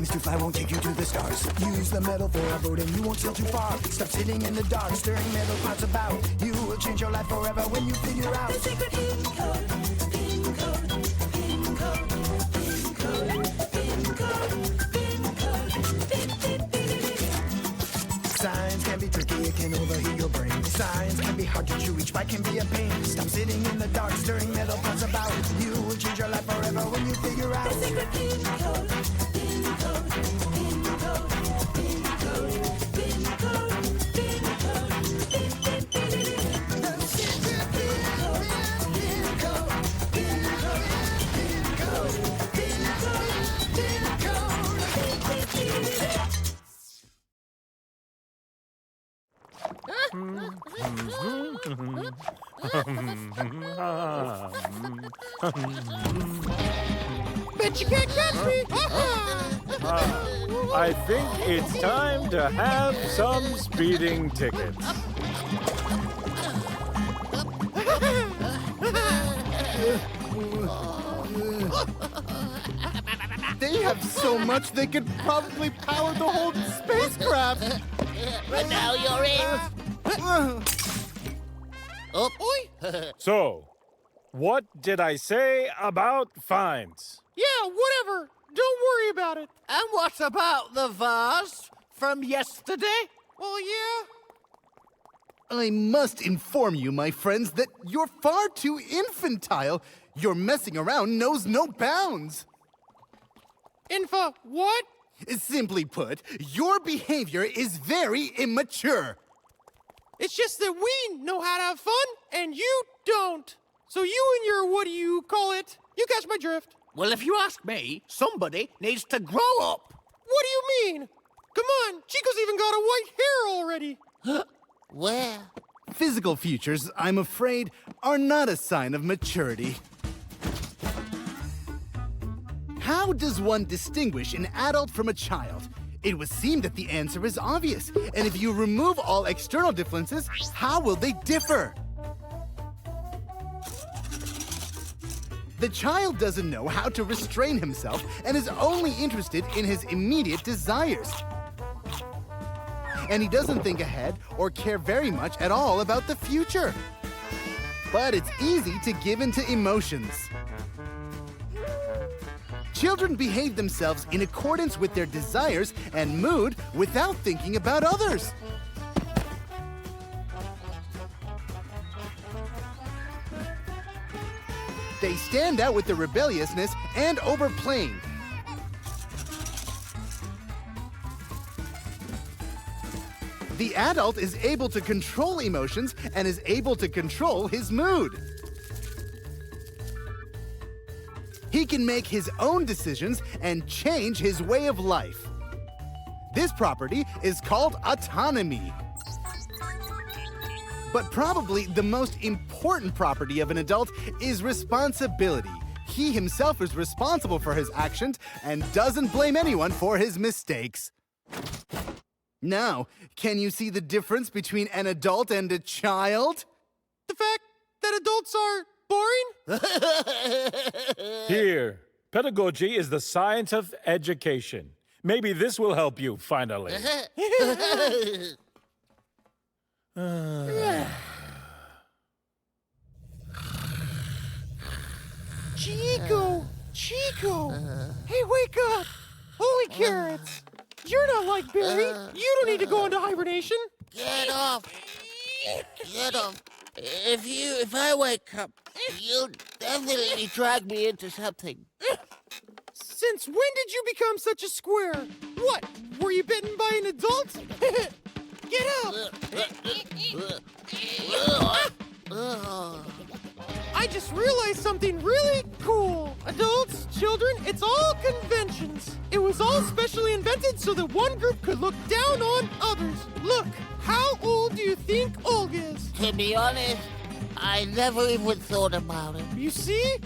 wings to fly won't take you to the stars. Use the metal for a boat and you won't sail too far. Stop sitting in the dark, stirring metal pots about. You will change your life forever when you figure out the secret pin code, pin code, pin code, pin code, pin code, pin code, pin, pin, pin, pin. Science can be tricky, it can overheat your brain. Science can be hard to reach, but can be a pain. Stop sitting in the dark, stirring metal pots about. You will change your life forever when you figure out the secret pin code, pin code, pin code, pin code, pin code, pin code, pin, pin, pin, pin. The secret pin code, pin code, pin code, pin code, pin code, pin code, pin, pin, pin. Bet you can't catch me! I think it's time to have some speeding tickets. They have so much they could probably power the whole spacecraft. But now you're in. Oh, oi. So, what did I say about fines? Yeah, whatever. Don't worry about it. And what about the vase from yesterday? Well, yeah. I must inform you, my friends, that you're far too infantile. Your messing around knows no bounds. What? Simply put, your behavior is very immature. It's just that we know how to have fun, and you don't. So you and your, what do you call it? You catch my drift. Well, if you ask me, somebody needs to grow up. What do you mean? Come on, Chico's even got a white hair already. Where? Physical features, I'm afraid, are not a sign of maturity. How does one distinguish an adult from a child? It would seem that the answer is obvious. And if you remove all external differences, how will they differ? The child doesn't know how to restrain himself and is only interested in his immediate desires. And he doesn't think ahead or care very much at all about the future. But it's easy to give in to emotions. Children behave themselves in accordance with their desires and mood without thinking about others. They stand out with their rebelliousness and overplaying. The adult is able to control emotions and is able to control his mood. He can make his own decisions and change his way of life. This property is called autonomy. But probably the most important property of an adult is responsibility. He himself is responsible for his actions and doesn't blame anyone for his mistakes. Now, can you see the difference between an adult and a child? The fact that adults are boring? Here, pedagogy is the science of education. Maybe this will help you, finally. Chico! Hey, wake up! Holy carrots! You're not like Barry. You don't need to go into hibernation. Get off. Get off. If I wake up, you'll definitely drag me into something. Since when did you become such a square? What? Were you bitten by an adult? Get up! I just realized something really cool. Adults, children, it's all conventions. It was all specially invented so that one group could look down on others. Look, how old do you think Olga is? To be honest, I never even thought about it. You see?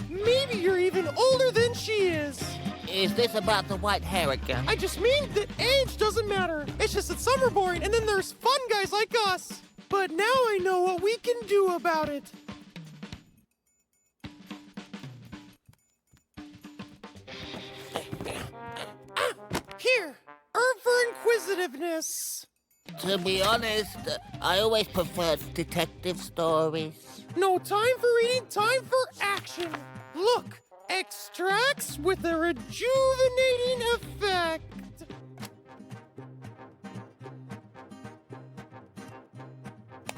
Maybe you're even older than she is. Is this about the white hair again? I just mean that age doesn't matter. It's just that some are boring and then there's fun guys like us. But now I know what we can do about it. Here, R for inquisitiveness. To be honest, I always preferred detective stories. No time for reading, time for action. Look, extracts with a rejuvenating effect.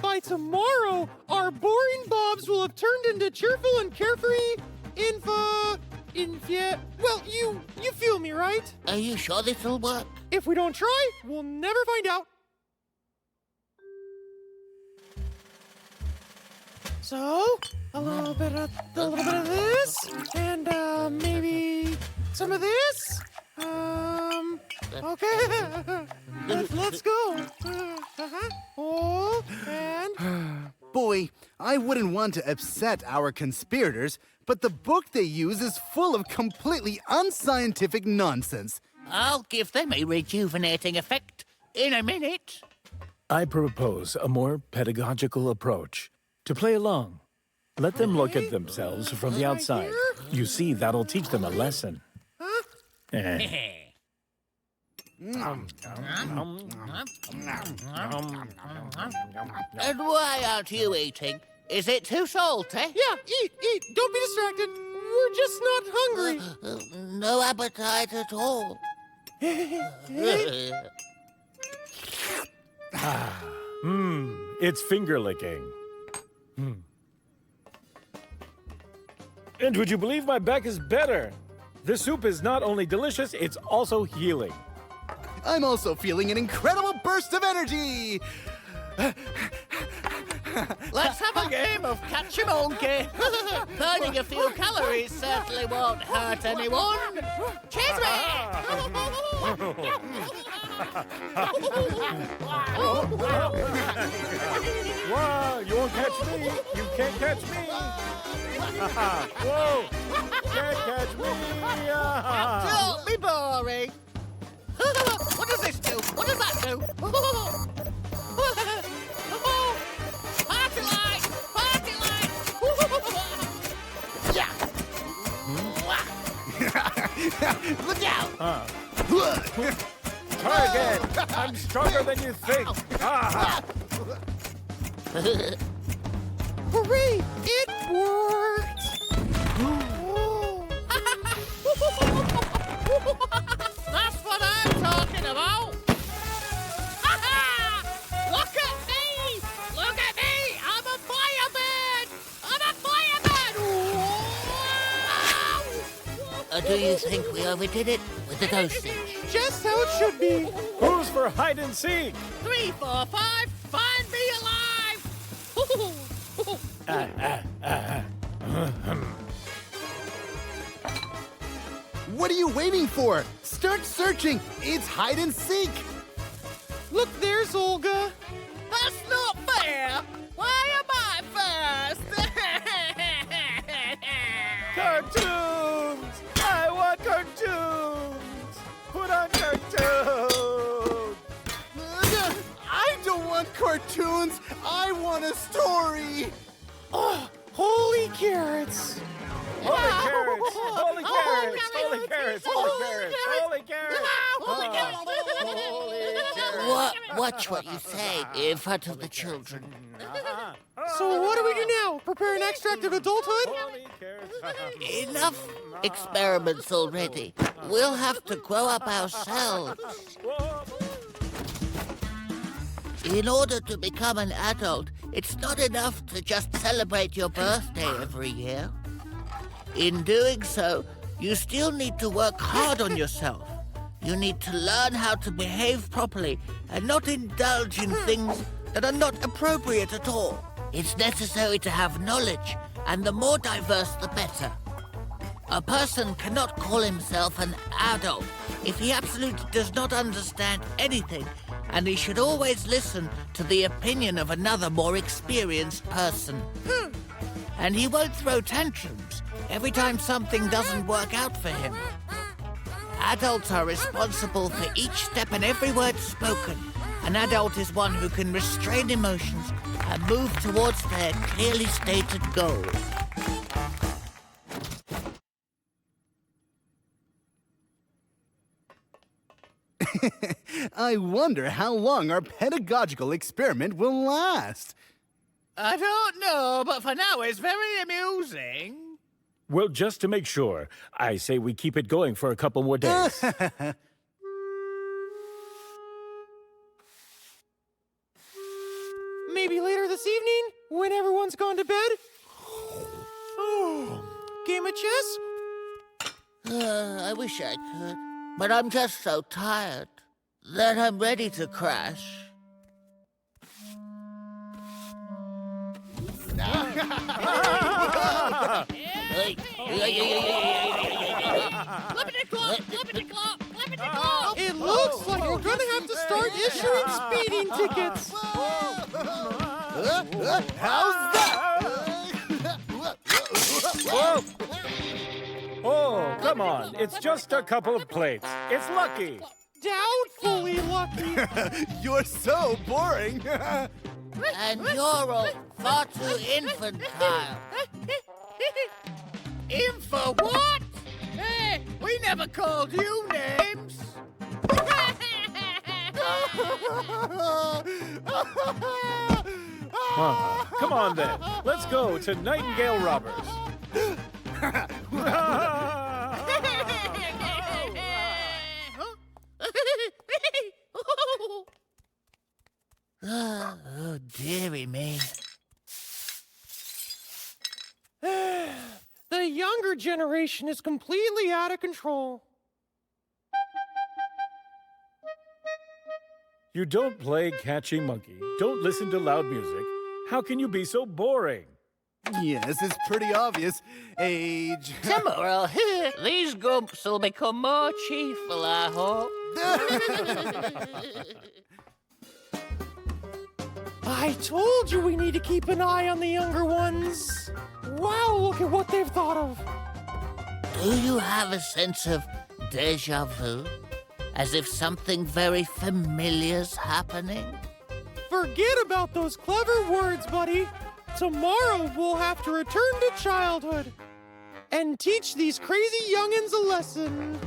By tomorrow, our boring bobs will have turned into cheerful and carefree well, you feel me, right? Are you sure this'll work? If we don't try, we'll never find out. So, a little bit of this, and maybe some of this. Okay, let's go. Hold and. Boy, I wouldn't want to upset our conspirators, but the book they use is full of completely unscientific nonsense. I'll give them a rejuvenating effect in a minute. I propose a more pedagogical approach. To play along. Let them look at themselves from the outside. You see, that'll teach them a lesson. And why aren't you eating? Is it too salty? Yeah, eat. Don't be distracted. We're just not hungry. No appetite at all. It's finger licking. And would you believe my back is better? This soup is not only delicious, it's also healing. I'm also feeling an incredible burst of energy! Let's have a game of catch a monkey. Burning a few calories certainly won't hurt anyone. Cheers, Wow, you won't catch me. You can't catch me. Whoa, can't catch me. Don't be boring. What does this do? What does that do? Party light! Party light! Yeah! Look out! Try again. I'm stronger than you think. Hooray! It worked! That's what I'm talking about! Look at me! Look at me! I'm a fireman! I'm a fireman! Do you think we overdid it with the dosage? Just how it should be. Who's for hide and seek? 3, 4, 5, find me alive! What are you waiting for? Start searching! It's hide and seek! Look, there's Olga. That's not fair! Why am I first? Cartoons! I want cartoons! Put on cartoons! I don't want cartoons! I want a story! Oh, holy carrots. Holy carrots! Holy carrots! Holy carrots! Holy carrots! Holy carrots! Holy carrots! Watch what you say in front of the children. So what do we do now? Prepare an extract of adulthood? Holy carrots! Enough experiments already. We'll have to grow up ourselves. In order to become an adult, it's not enough to just celebrate your birthday every year. In doing so, you still need to work hard on yourself. You need to learn how to behave properly and not indulge in things that are not appropriate at all. It's necessary to have knowledge, and the more diverse, the better. A person cannot call himself an adult if he absolutely does not understand anything, and he should always listen to the opinion of another more experienced person. And he won't throw tantrums every time something doesn't work out for him. Adults are responsible for each step and every word spoken. An adult is one who can restrain emotions and move towards their clearly stated goal. I wonder how long our pedagogical experiment will last. I don't know, but for now it's very amusing. Well, just to make sure, I say we keep it going for a couple more days. Maybe later this evening, when everyone's gone to bed? Oh, game of chess? I wish I could, but I'm just so tired that I'm ready to crash. It looks like we're gonna have to start issuing speeding tickets. How's that? Whoa! Oh, come on. It's just a couple of plates. It's lucky. Doubtfully lucky. You're so boring. And you're all far too infantile. Info what? Hey, we never called you names. Come on, then. Let's go to Nightingale Robbers. Oh, dearie me. The younger generation is completely out of control. You don't play catching monkey. Don't listen to loud music. How can you be so boring? Yes, it's pretty obvious. Age. Tomorrow, these gumps will become more cheerful, I hope. I told you we need to keep an eye on the younger ones. Wow, look at what they've thought of. Do you have a sense of déjà vu? As if something very familiar's happening? Forget about those clever words, buddy. Tomorrow we'll have to return to childhood and teach these crazy youngins a lesson.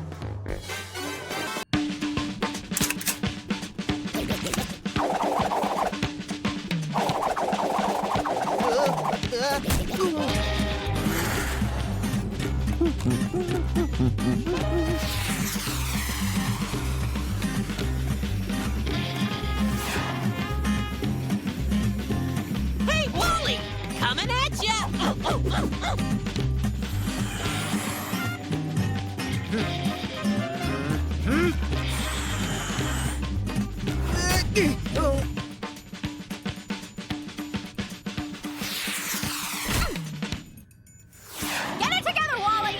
Hey, Wally! Coming at ya! Get it together, Wally!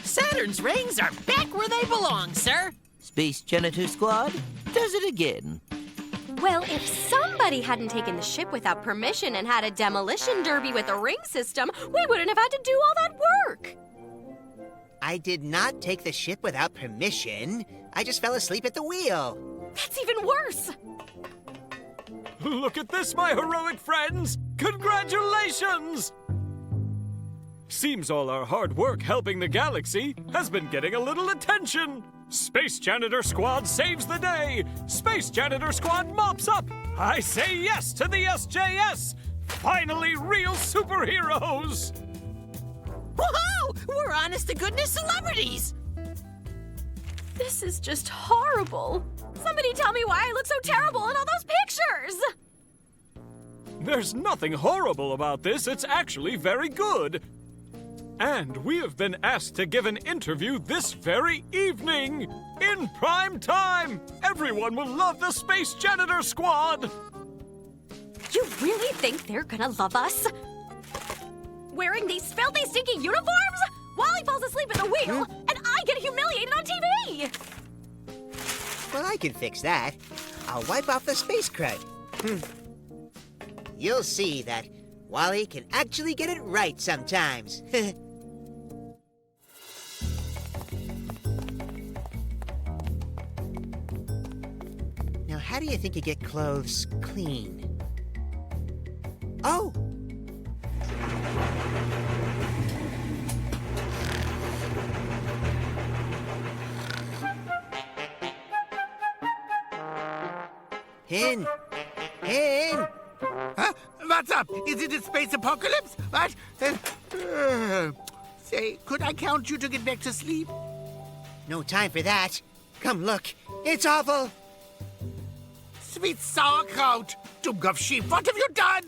Saturn's rings are back where they belong, sir. Space Janitor Squad does it again. Well, if somebody hadn't taken the ship without permission and had a demolition derby with a ring system, we wouldn't have had to do all that work. I did not take the ship without permission. I just fell asleep at the wheel. That's even worse. Look at this, my heroic friends! Congratulations! Seems all our hard work helping the galaxy has been getting a little attention. Space Janitor Squad saves the day. Space Janitor Squad mops up. I say yes to the SJS. Finally, real superheroes. Woohoo! We're honest-to-goodness celebrities! This is just horrible. Somebody tell me why I look so terrible in all those pictures. There's nothing horrible about this. It's actually very good. And we have been asked to give an interview this very evening, in prime time. Everyone will love the Space Janitor Squad. You really think they're gonna love us? Wearing these filthy, stinky uniforms? Wally falls asleep at the wheel, and I get humiliated on TV! Well, I can fix that. I'll wipe off the space crud. You'll see that Wally can actually get it right sometimes. Now, how do you think you get clothes clean? Oh! Pin! Pin! Huh? What's up? Is it a space apocalypse? What? Say, could I count you to get back to sleep? No time for that. Come look. It's awful. Sweet sauerkraut! Dummkopf sheep, what have you done?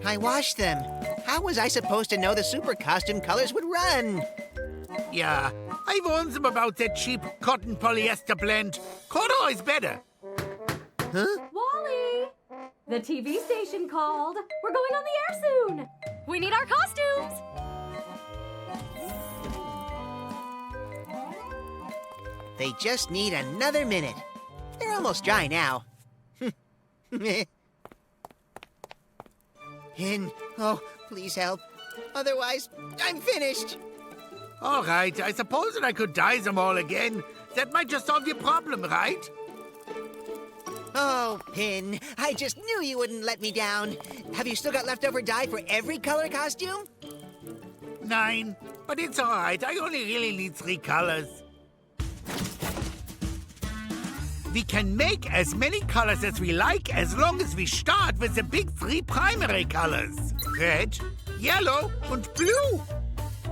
I washed them. How was I supposed to know the super costume colors would run? Yeah, I warned them about that cheap cotton polyester blend. Corduroy's better. Huh? Wally! The TV station called. We're going on the air soon. We need our costumes. They just need another minute. They're almost dry now. Pin, oh, please help. Otherwise, I'm finished. All right, I suppose that I could dye them all again. That might just solve your problem, right? Oh, Pin, I just knew you wouldn't let me down. Have you still got leftover dye for every color costume? 9, but it's all right. I only really need 3 colors. We can make as many colors as we like as long as we start with the big 3 primary colors. Red, yellow, and blue.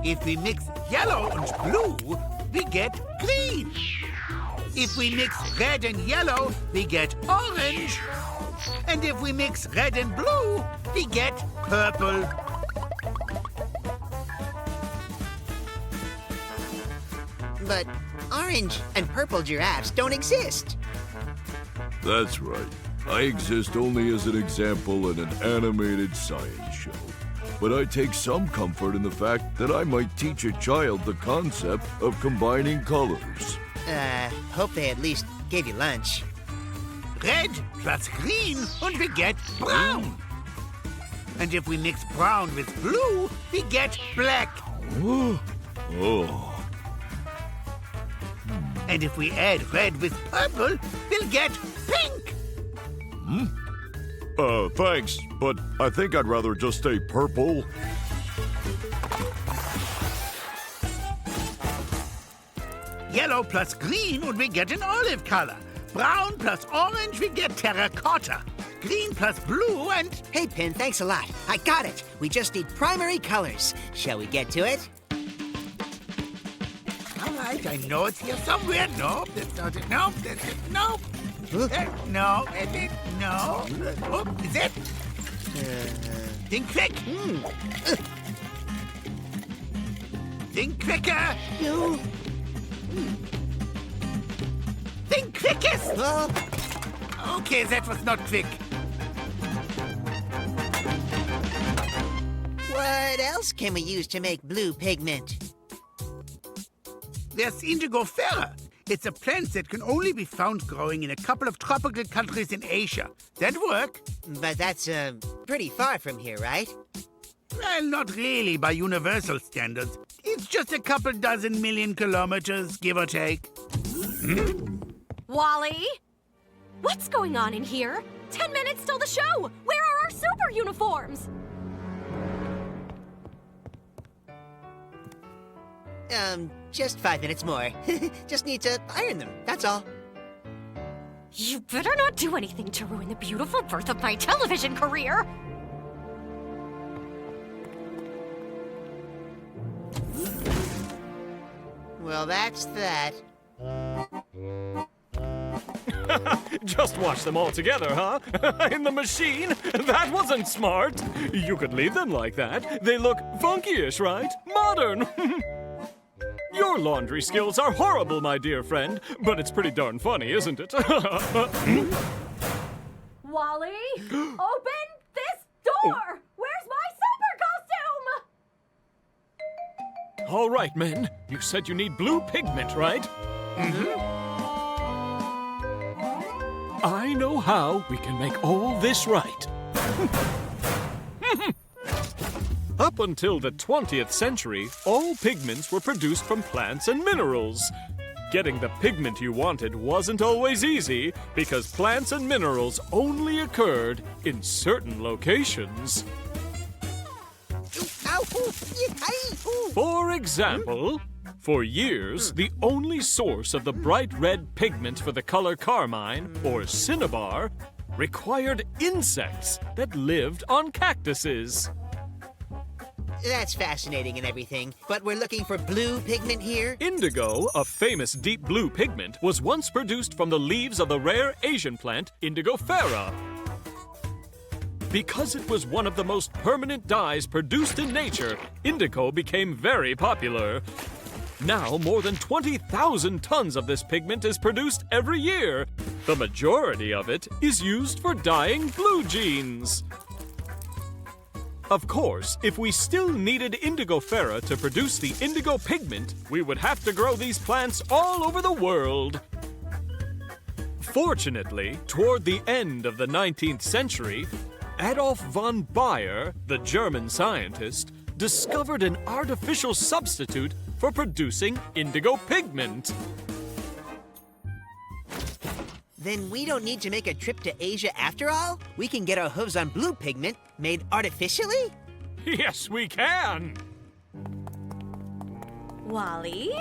If we mix yellow and blue, we get green. If we mix red and yellow, we get orange. And if we mix red and blue, we get purple. But orange and purple giraffes don't exist. That's right. I exist only as an example in an animated science show. But I take some comfort in the fact that I might teach a child the concept of combining colors. Hope they at least gave you lunch. Red plus green, and we get brown. And if we mix brown with blue, we get black. Oh. And if we add red with purple, we'll get pink. Thanks, but I think I'd rather just stay purple. Yellow plus green, and we get an olive color. Brown plus orange, we get terracotta. Green plus blue, and... Hey, Pin, thanks a lot. I got it. We just need primary colors. Shall we get to it? All right, I know it's here somewhere. No, that's not it. No, that's it. No. No, that's it. No. Oh, is it? Think quick. Think quicker. No. Think quickest. Oh. Okay, that was not quick. What else can we use to make blue pigment? There's indigo ferra. It's a plant that can only be found growing in a couple of tropical countries in Asia. That work? But that's, pretty far from here, right? Well, not really by universal standards. It's just a couple dozen million kilometers, give or take. Wally? What's going on in here? 10 minutes till the show! Where are our super uniforms? Just 5 minutes more. Just need to iron them, that's all. You better not do anything to ruin the beautiful birth of my television career! Well, that's that. Just watch them all together, huh? In the machine? That wasn't smart. You could leave them like that. They look funky-ish, right? Modern. Your laundry skills are horrible, my dear friend, but it's pretty darn funny, isn't it? Wally, open this door! Where's my super costume? All right, men. You said you need blue pigment, right? I know how we can make all this right. Up until the 20th century, all pigments were produced from plants and minerals. Getting the pigment you wanted wasn't always easy because plants and minerals only occurred in certain locations. For example, for years, the only source of the bright red pigment for the color carmine, or cinnabar, required insects that lived on cactuses. That's fascinating and everything, but we're looking for blue pigment here? Indigo, a famous deep blue pigment, was once produced from the leaves of the rare Asian plant Indigofera. Because it was one of the most permanent dyes produced in nature, indigo became very popular. Now, more than 20,000 tons of this pigment is produced every year. The majority of it is used for dyeing blue jeans. Of course, if we still needed Indigofera to produce the indigo pigment, we would have to grow these plants all over the world. Fortunately, toward the end of the 19th century, Adolf von Baeyer, the German scientist, discovered an artificial substitute for producing indigo pigment. Then we don't need to make a trip to Asia after all? We can get our hooves on blue pigment made artificially? Yes, we can! Wally,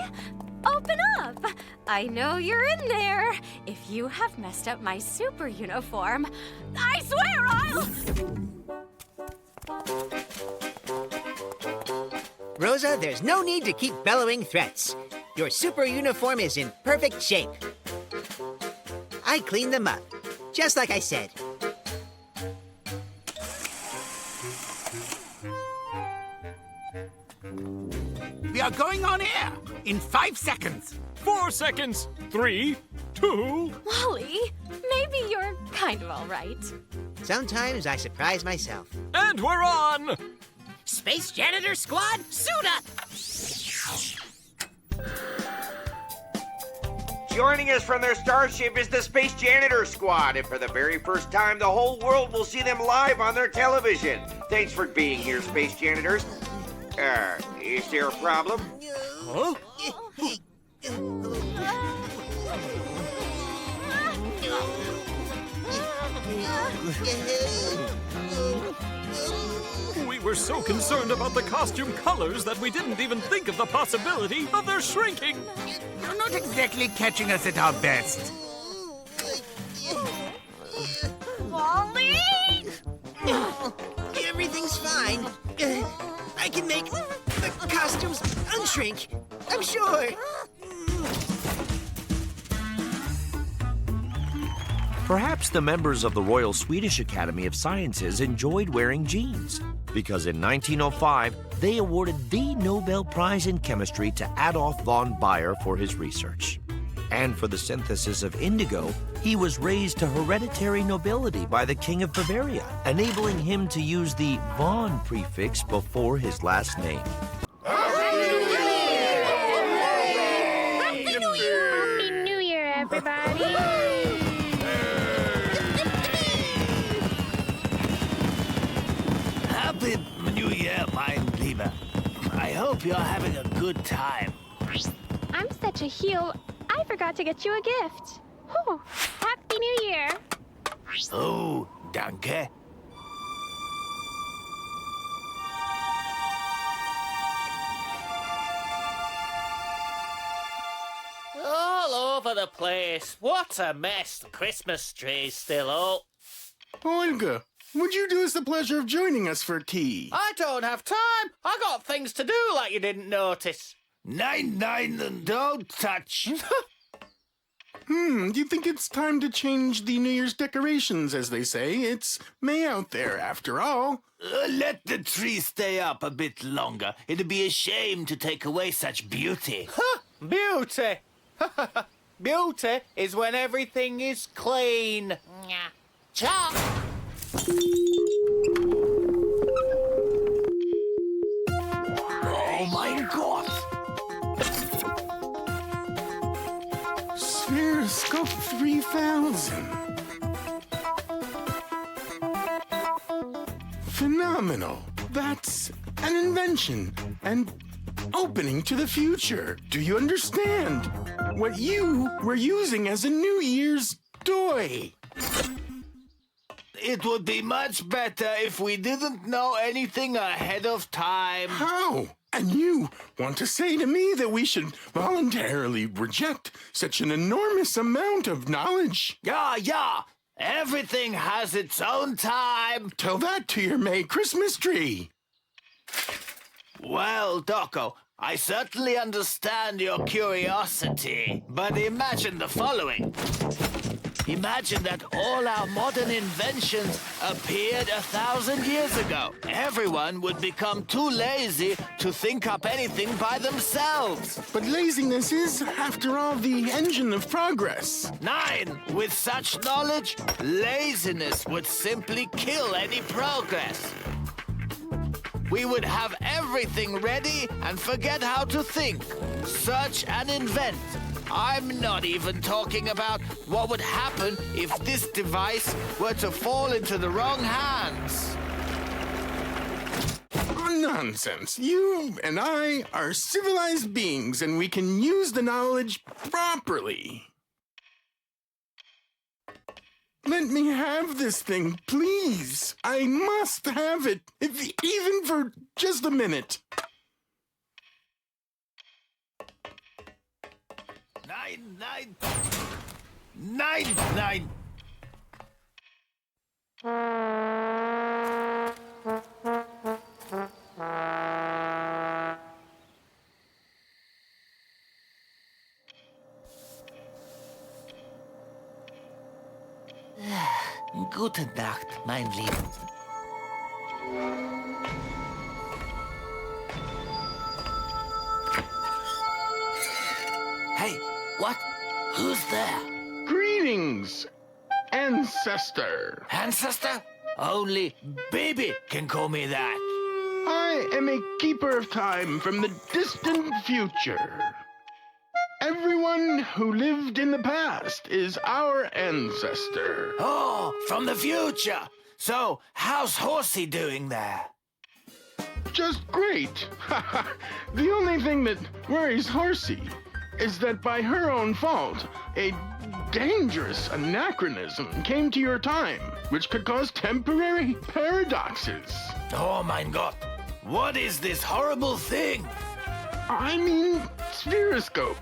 open up! I know you're in there. If you have messed up my super uniform, I swear I'll... Rosa, there's no need to keep bellowing threats. Your super uniform is in perfect shape. I cleaned them up, just like I said. We are going on air in 5 seconds. 4 seconds. 3, 2... Wally, maybe you're kind of all right. Sometimes I surprise myself. And we're on! Space Janitor Squad, suit up! Joining us from their starship is the Space Janitor Squad, and for the very first time, the whole world will see them live on their television. Thanks for being here, Space Janitors. Is there a problem? Huh? We were so concerned about the costume colors that we didn't even think of the possibility of their shrinking. You're not exactly catching us at our best. Wally! Everything's fine. I can make the costumes unshrink, I'm sure. Perhaps the members of the Royal Swedish Academy of Sciences enjoyed wearing jeans, because in 1905, they awarded the Nobel Prize in Chemistry to Adolf von Baeyer for his research. And for the synthesis of indigo, he was raised to hereditary nobility by the King of Bavaria, enabling him to use the von prefix before his last name. Happy New Year, everybody! Happy New Year, mein Lieber. I hope you're having a good time. I'm such a heel, I forgot to get you a gift. Whew. Happy New Year! Oh, danke. All over the place. What a mess. The Christmas tree's still up. Olga, would you do us the pleasure of joining us for tea? I don't have time. I got things to do like you didn't notice. Nine, don't touch. Do you think it's time to change the New Year's decorations, as they say? It's May out there, after all. Let the tree stay up a bit longer. It'd be a shame to take away such beauty. Beauty! Beauty is when everything is clean. Cha! Oh my God! Spheroscope 3000. Phenomenal. That's an invention and opening to the future. Do you understand? What you were using as a New Year's toy. It would be much better if we didn't know anything ahead of time. How? And you want to say to me that we should voluntarily reject such an enormous amount of knowledge? Yeah. Everything has its own time. Tell that to your May Christmas tree. Well, Doco, I certainly understand your curiosity, but imagine the following. Imagine that all our modern inventions appeared 1,000 years ago. Everyone would become too lazy to think up anything by themselves. But laziness is, after all, the engine of progress. 9. With such knowledge, laziness would simply kill any progress. We would have everything ready and forget how to think, search and invent. I'm not even talking about what would happen if this device were to fall into the wrong hands. Nonsense. You and I are civilized beings, and we can use the knowledge properly. Let me have this thing, please. I must have it, even for just a minute. 9. Gute Nacht, mein Lieben. Hey, what? Who's there? Greetings, ancestor. Ancestor? Only Bibi can call me that. I am a keeper of time from the distant future. Everyone who lived in the past is our ancestor. Oh, from the future. So, how's Horsey doing there? Just great. The only thing that worries Horsey is that by her own fault, a dangerous anachronism came to your time, which could cause temporary paradoxes. Oh my God. What is this horrible thing? I mean, Spheroscope,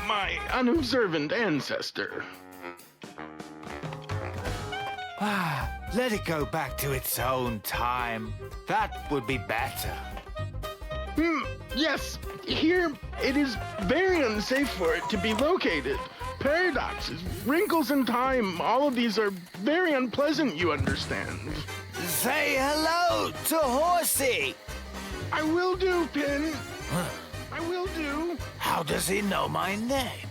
my unobservant ancestor. Let it go back to its own time. That would be better. Yes, here it is very unsafe for it to be located. Paradoxes, wrinkles in time, all of these are very unpleasant, you understand. Say hello to Horsey. I will do, Pin. I will do. How does he know my name?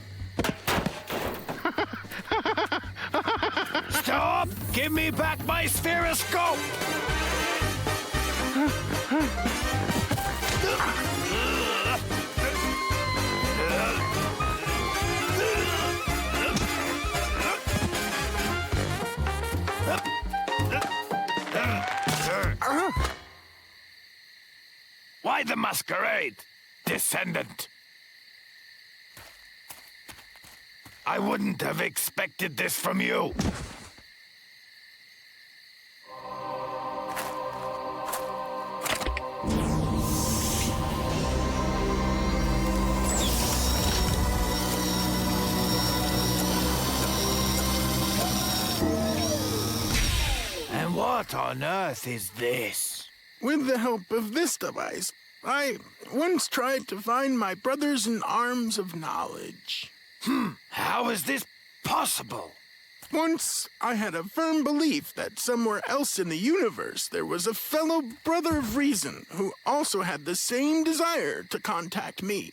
Stop! Give me back my spheroscope! Why the masquerade, descendant? I wouldn't have expected this from you. And what on earth is this? With the help of this device, I once tried to find my brothers in arms of knowledge. How is this possible? Once I had a firm belief that somewhere else in the universe there was a fellow brother of reason who also had the same desire to contact me.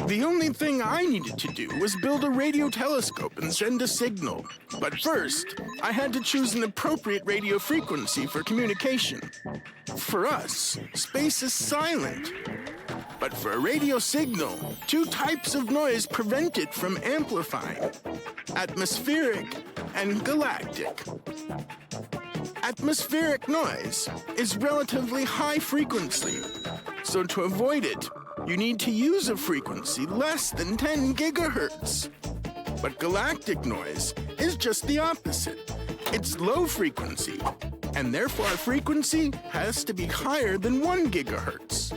The only thing I needed to do was build a radio telescope and send a signal. But first, I had to choose an appropriate radio frequency for communication. For us, space is silent. But for a radio signal, two types of noise prevent it from amplifying: atmospheric and galactic. Atmospheric noise is relatively high frequency, so to avoid it, you need to use a frequency less than 10 gigahertz. But galactic noise is just the opposite. It's low frequency, and therefore our frequency has to be higher than 1 gigahertz.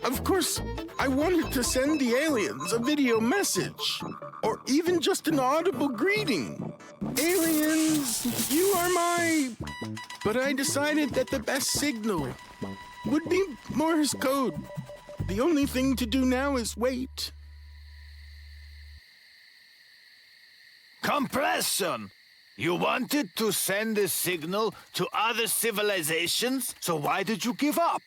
Of course, I wanted to send the aliens a video message, or even just an audible greeting. Aliens, you are my... But I decided that the best signal would be Morse code. The only thing to do now is wait. Compression! You wanted to send a signal to other civilizations, so why did you give up?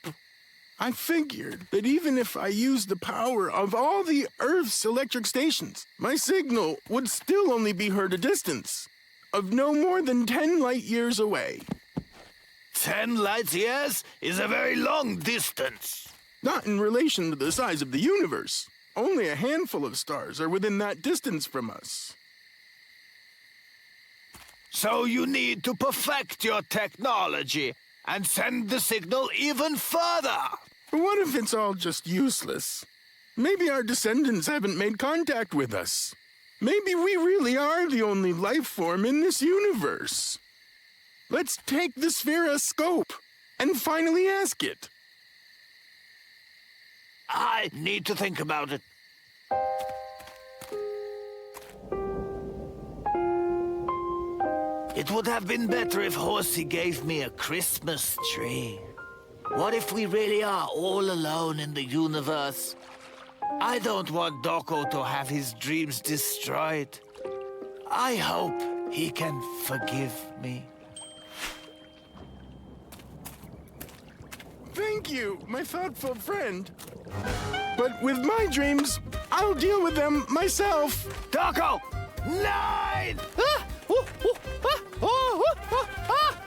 I figured that even if I used the power of all the Earth's electric stations, my signal would still only be heard a distance of no more than 10 light years away. 10 light years is a very long distance. Not in relation to the size of the universe. Only a handful of stars are within that distance from us. So you need to perfect your technology and send the signal even further. What if it's all just useless? Maybe our descendants haven't made contact with us. Maybe we really are the only life form in this universe. Let's take the spheroscope and finally ask it. I need to think about it. It would have been better if Horsey gave me a Christmas tree. What if we really are all alone in the universe? I don't want Doko to have his dreams destroyed. I hope he can forgive me. Thank you, my thoughtful friend. But with my dreams, I'll deal with them myself. Doko! 9!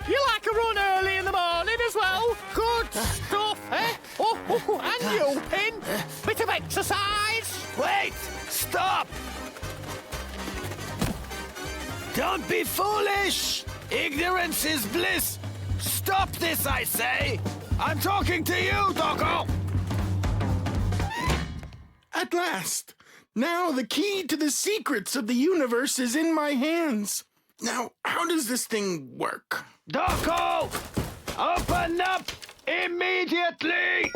You like a run early in the morning as well? Good stuff, eh? And you, Pin? Bit of exercise? Wait! Stop! Don't be foolish! Ignorance is bliss! Stop this, I say! I'm talking to you, Doko! At last! Now the key to the secrets of the universe is in my hands. Now, how does this thing work? Doko! Open up immediately!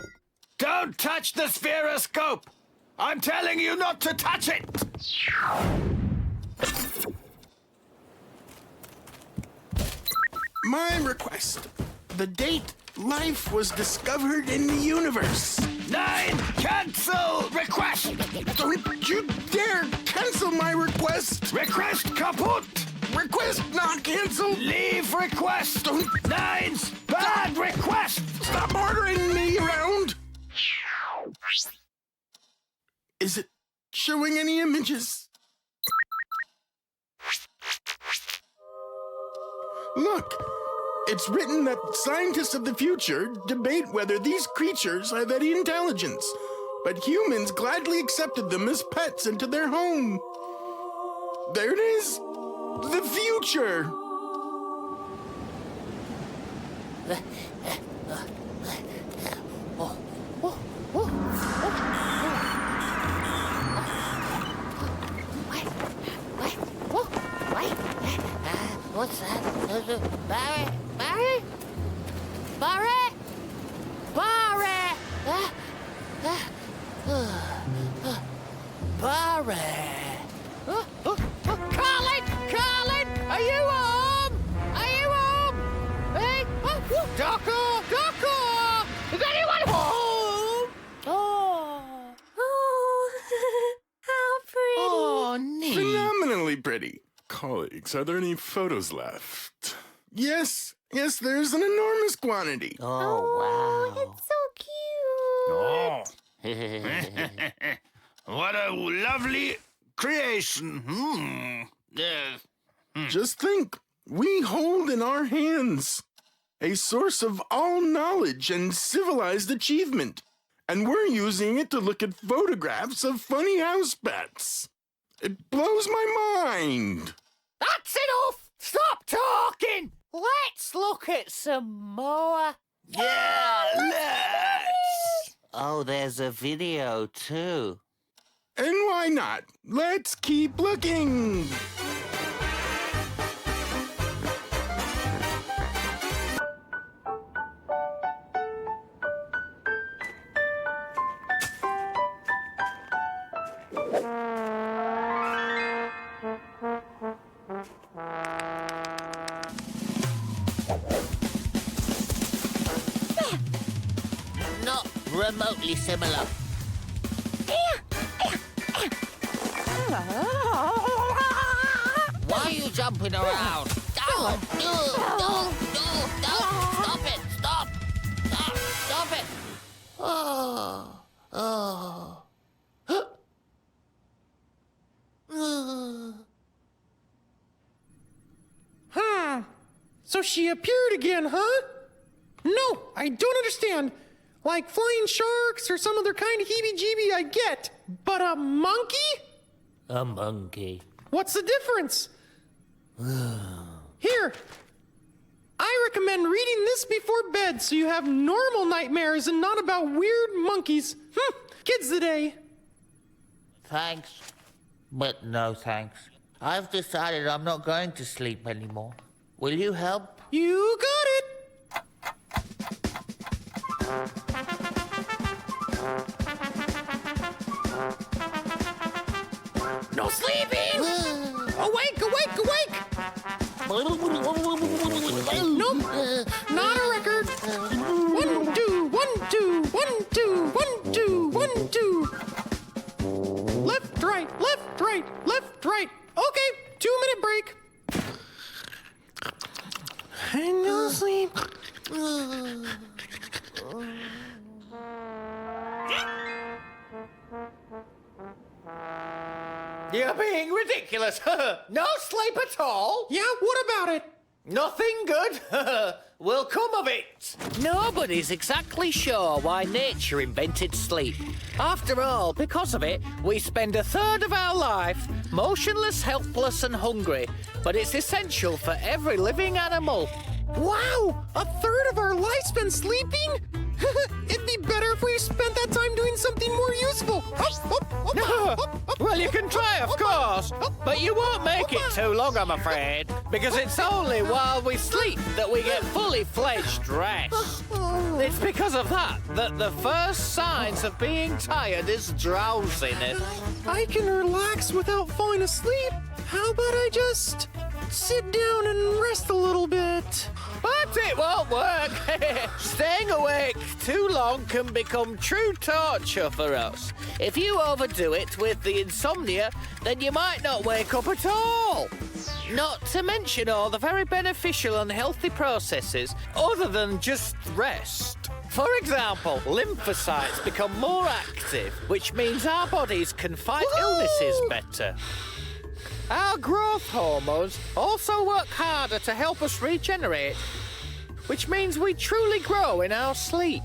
Don't touch the spheroscope! I'm telling you not to touch it! My request. The date life was discovered in the universe. 9! Cancel request! Don't you dare cancel my request! Request kaput! Request not canceled! Leave request! 9's bad request! Stop ordering me around! Is it showing any images? Look! It's written that scientists of the future debate whether these creatures have any intelligence, but humans gladly accepted them as pets into their home. There it is! The future! What's that? Barry? Barry? Barry? Barry? Barry? Carlin! Carlin! Are you home? Are you home? Hey? Doko! Doko! Is anyone home? sakes, are there any photos left? Yes, there's an enormous quantity. Oh, wow. Oh. What a lovely creation. Just think, we hold in our hands a source of all knowledge and civilized achievement, and we're using it to look at photographs of funny house pets. It blows my mind. That's enough! Stop talking! Let's look at some more. Yeah, let's! Oh, there's a video, too. And why not? Let's keep looking. Not remotely similar. Why are you jumping around? Stop it! Stop it! So she appeared again, huh? No, I don't understand. Like flying sharks or some other kind of heebie-jeebie, I get. But a monkey? A monkey. What's the difference? Here. I recommend reading this before bed so you have normal nightmares and not about weird monkeys. Kids today. Thanks, but no thanks. I've decided I'm not going to sleep anymore. Will you help? You got it. No sleeping! Awake! Nope, not a record. 1, 2, 1, 2, 1, 2, 1, 2, 1, 2. Left, right. Okay, 2-minute break. And no sleep. You're being ridiculous. No sleep at all? Yeah, what about it? Nothing good will come of it. Nobody's exactly sure why nature invented sleep. After all, because of it, we spend a third of our life motionless, helpless, and hungry. But it's essential for every living animal. Wow! A third of our life spent sleeping? It'd be better if we spent that time doing something more useful. Well, you can try, of course, but you won't make it too long, I'm afraid, because it's only while we sleep that we get fully fledged rest. It's because of that the first signs of being tired is drowsiness. I can relax without falling asleep. How about I just sit down and rest a little bit? But it won't work. Staying awake too long can become true torture for us. If you overdo it with the insomnia, then you might not wake up at all. Not to mention all the very beneficial and healthy processes other than just rest. For example, lymphocytes become more active, which means our bodies can fight illnesses better. Our growth hormones also work harder to help us regenerate, which means we truly grow in our sleep.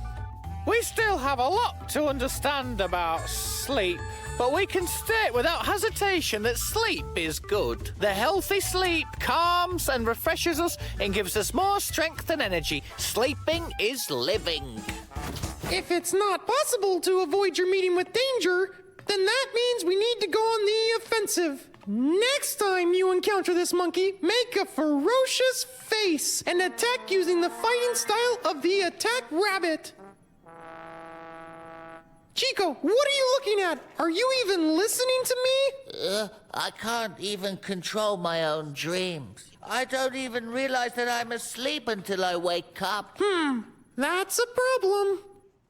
We still have a lot to understand about sleep, but we can state without hesitation that sleep is good. The healthy sleep calms and refreshes us and gives us more strength and energy. Sleeping is living. If it's not possible to avoid your meeting with danger, then that means we need to go on the offensive. Next time you encounter this monkey, make a ferocious face and attack using the fighting style of the attack rabbit. Chico, what are you looking at? Are you even listening to me? I can't even control my own dreams. I don't even realize that I'm asleep until I wake up. That's a problem.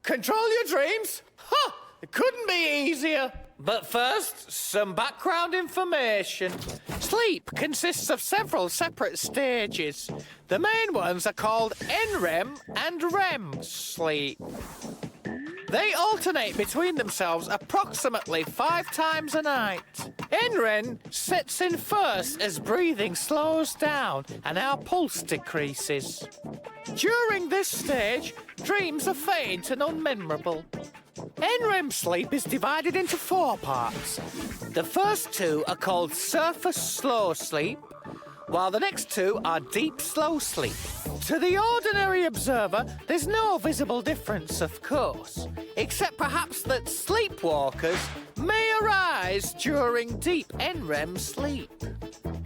Control your dreams? Huh! It couldn't be easier. But first, some background information. Sleep consists of several separate stages. The main ones are called NREM and REM sleep. They alternate between themselves approximately 5 times a night. NREM sets in first as breathing slows down and our pulse decreases. During this stage, dreams are faint and unmemorable. NREM sleep is divided into 4 parts. The first 2 are called surface slow sleep, while the next 2 are deep slow sleep. To the ordinary observer, there's no visible difference, of course, except perhaps that sleepwalkers may arise during deep NREM sleep.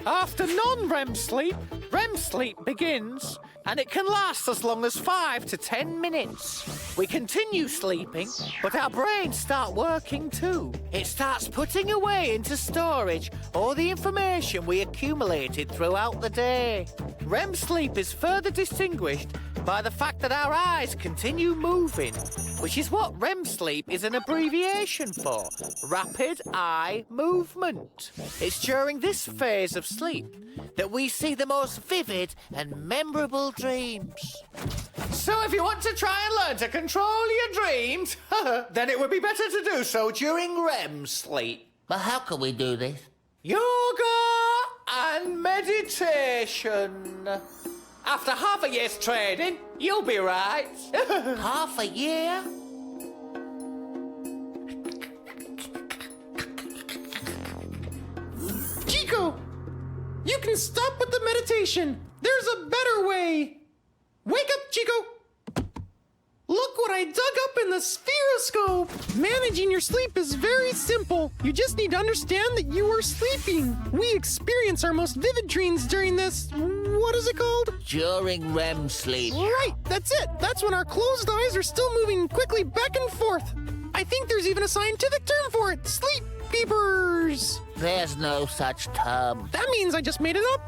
After non-REM sleep, REM sleep begins, and it can last as long as 5 to 10 minutes. We continue sleeping, but our brains start working too. It starts putting away into storage all the information we accumulated throughout the day. REM sleep is further distinguished by the fact that our eyes continue moving, which is what REM sleep is an abbreviation for, rapid eye movement. It's during this phase of sleep that we see the most vivid and memorable dreams. So if you want to try and learn to control your dreams, then it would be better to do so during REM sleep. But how can we do this? Yoga and meditation. After half a year's training, you'll be right. Half a year? Chico! You can stop with the meditation. There's a better way. Wake up, Chico! Look what I dug up in the spheroscope! Managing your sleep is very simple. You just need to understand that you are sleeping. We experience our most vivid dreams during this... what is it called? During REM sleep. Right, that's it. That's when our closed eyes are still moving quickly back and forth. I think there's even a scientific term for it. Sleep peepers. There's no such term. That means I just made it up.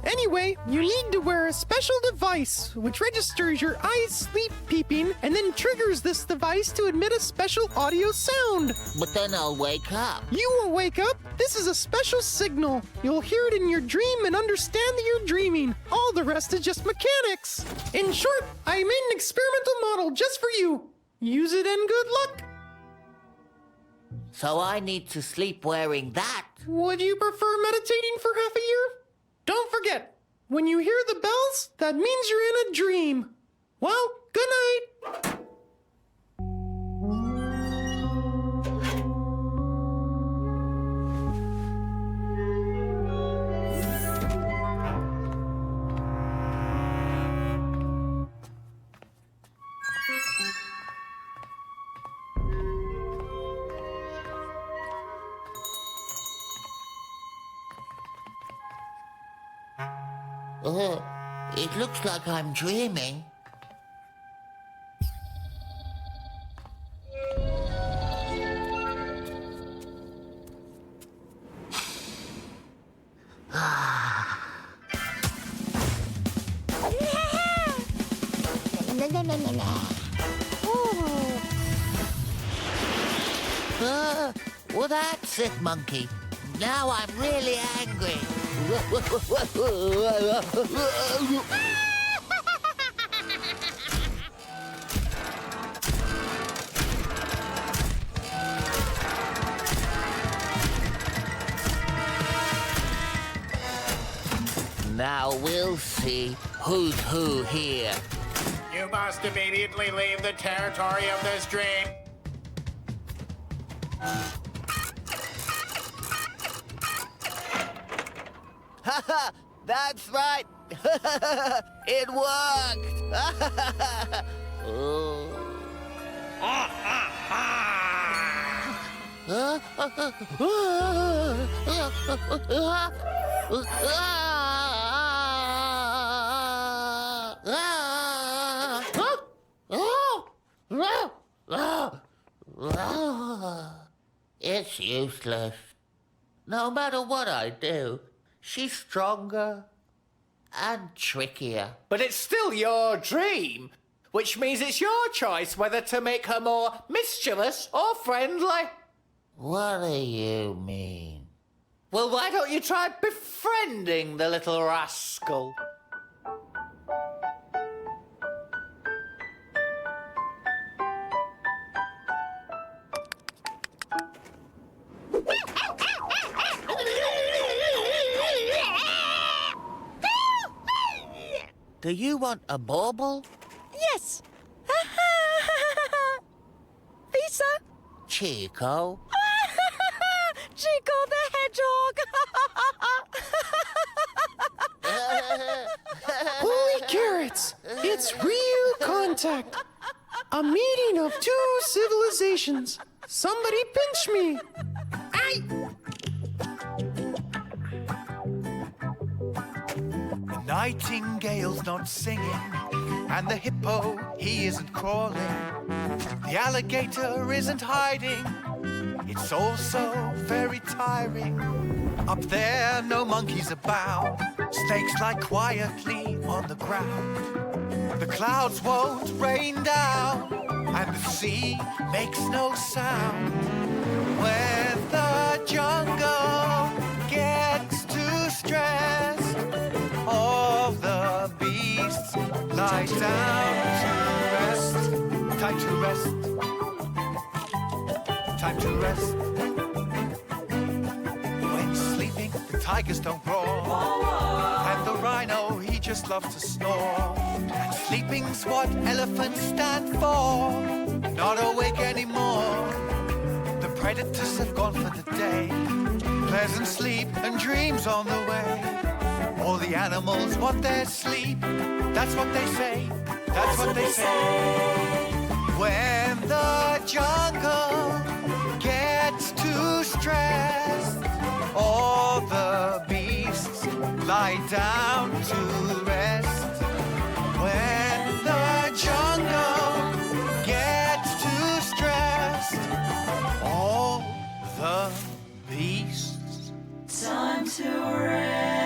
Anyway, you need to wear a special device which registers your eyes sleep peeping and then triggers this device to emit a special audio sound. But then I'll wake up. You won't wake up. This is a special signal. You'll hear it in your dream and understand that you're dreaming. All the rest is just mechanics. In short, I made an experimental model just for you. Use it and good luck. So I need to sleep wearing that. Would you prefer meditating for half a year? Don't forget, when you hear the bells, that means you're in a dream. Well, good night. It looks like I'm dreaming. Well, that's it, monkey. Now I'm really angry. Now we'll see who's who here. You must immediately leave the territory of this dream. Haha, that's right. It worked. It's useless. No matter what I do, she's stronger and trickier. But it's still your dream, which means it's your choice whether to make her more mischievous or friendly. What do you mean? Well, why don't you try befriending the little rascal? Do you want a bauble? Yes. Visa. Chico? Chico the Hedgehog. Holy carrots! It's real contact. A meeting of two civilizations. Somebody pinch me. The nightingale's not singing, and the hippo, he isn't crawling. The alligator isn't hiding. It's all so very tiring. Up there, no monkeys about. Snakes lie quietly on the ground. The clouds won't rain down, and the sea makes no sound. When the jungle gets too stressed, all the beasts lie down to rest. Time to rest. Time to rest. When sleeping, the tigers don't roar, and the rhino, he just loves to snore. And sleeping's what elephants stand for, not awake anymore. The predators have gone for the day, pleasant sleep and dreams on the way. All the animals want their sleep, that's what they say, that's what they say. When the jungle gets too stressed, all the beasts lie down to rest. When the jungle gets too stressed, all the beasts. Time to rest.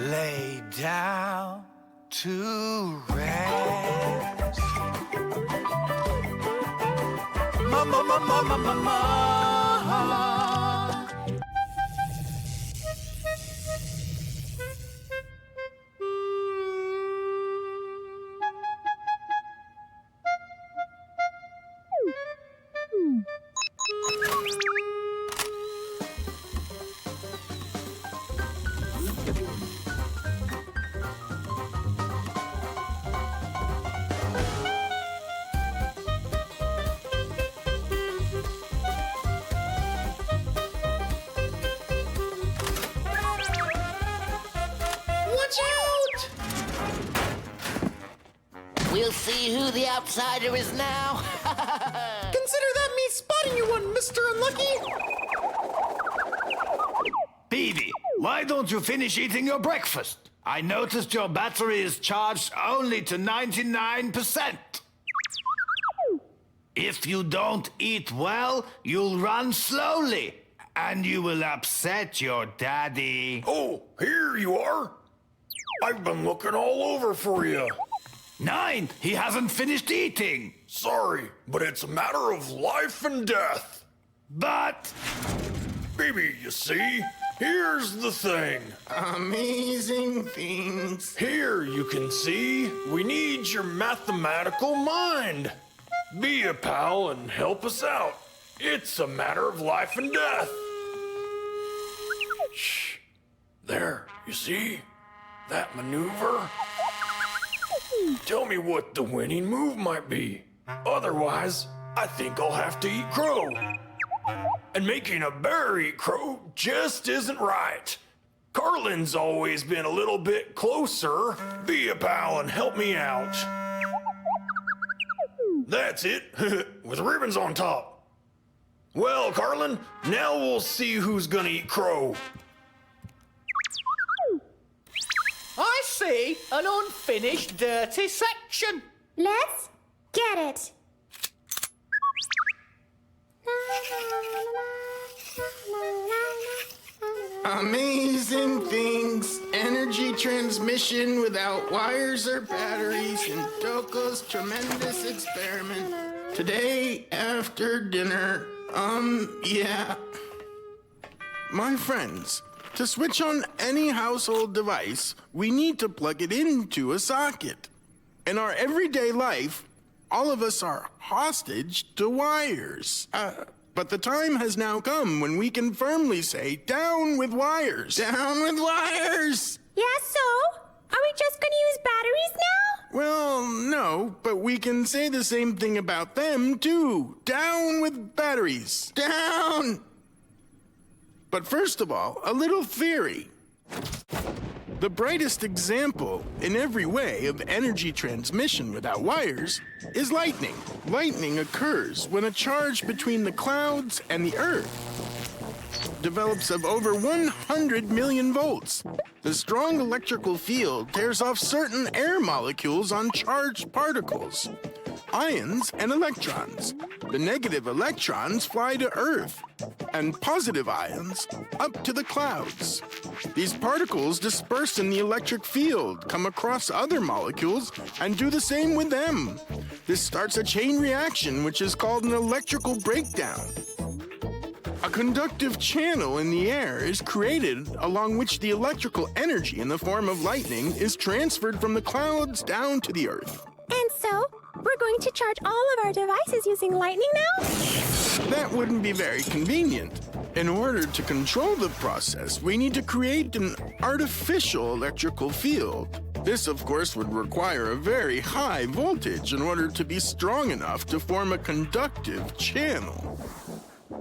Lay down to rest. Mama, mama, mama, mama. Watch out! We'll see who the outsider is now. Consider that me spotting you one, Mr. Unlucky. Bibi, why don't you finish eating your breakfast? I noticed your battery is charged only to 99%. If you don't eat well, you'll run slowly, and you will upset your daddy. Oh, here you are. I've been looking all over for you. 9, he hasn't finished eating. Sorry, but it's a matter of life and death. But... Bibi, you see, here's the thing. Amazing things. Here you can see, we need your mathematical mind. Be a pal and help us out. It's a matter of life and death. Shh. There, you see? That maneuver? Tell me what the winning move might be. Otherwise, I think I'll have to eat crow. And making a bear eat crow just isn't right. Carlin's always been a little bit closer. Be a pal and help me out. That's it, with ribbons on top. Well, Carlin, now we'll see who's gonna eat crow. I see an unfinished dirty section. Let's get it. Amazing things. Energy transmission without wires or batteries in Doko's tremendous experiment. Today after dinner, yeah. My friends, to switch on any household device, we need to plug it into a socket. In our everyday life, all of us are hostage to wires. But the time has now come when we can firmly say, down with wires. Down with wires! Yeah, so? Are we just gonna use batteries now? Well, no, but we can say the same thing about them, too. Down with batteries. Down! But first of all, a little theory. The brightest example, in every way, of energy transmission without wires is lightning. Lightning occurs when a charge between the clouds and the Earth develops of over 100 million volts. The strong electrical field tears off certain air molecules on charged particles, ions and electrons. The negative electrons fly to Earth, and positive ions up to the clouds. These particles disperse in the electric field, come across other molecules, and do the same with them. This starts a chain reaction, which is called an electrical breakdown. A conductive channel in the air is created along which the electrical energy in the form of lightning is transferred from the clouds down to the Earth. And so, we're going to charge all of our devices using lightning now? That wouldn't be very convenient. In order to control the process, we need to create an artificial electrical field. This, of course, would require a very high voltage in order to be strong enough to form a conductive channel.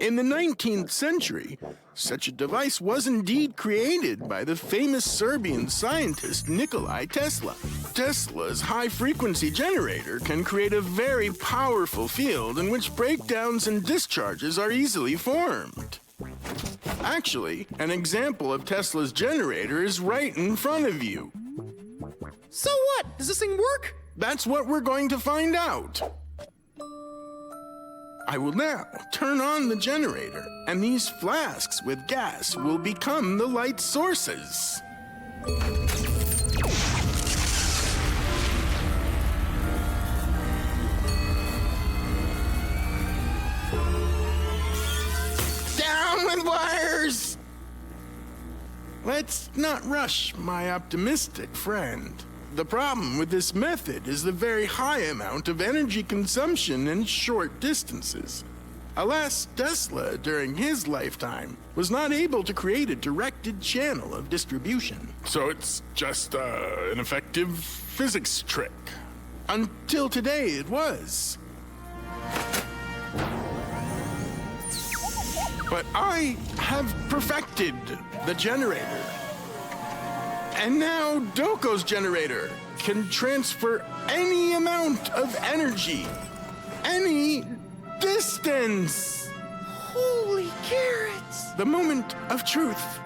In the 19th century, such a device was indeed created by the famous Serbian scientist Nikolai Tesla. Tesla's high-frequency generator can create a very powerful field in which breakdowns and discharges are easily formed. Actually, an example of Tesla's generator is right in front of you. So what? Does this thing work? That's what we're going to find out. I will now turn on the generator, and these flasks with gas will become the light sources. Down with wires! Let's not rush, my optimistic friend. The problem with this method is the very high amount of energy consumption in short distances. Alas, Tesla, during his lifetime, was not able to create a directed channel of distribution. So it's just an effective physics trick. Until today, it was. But I have perfected the generator. And now Doko's generator can transfer any amount of energy, any distance. Holy carrots! The moment of truth.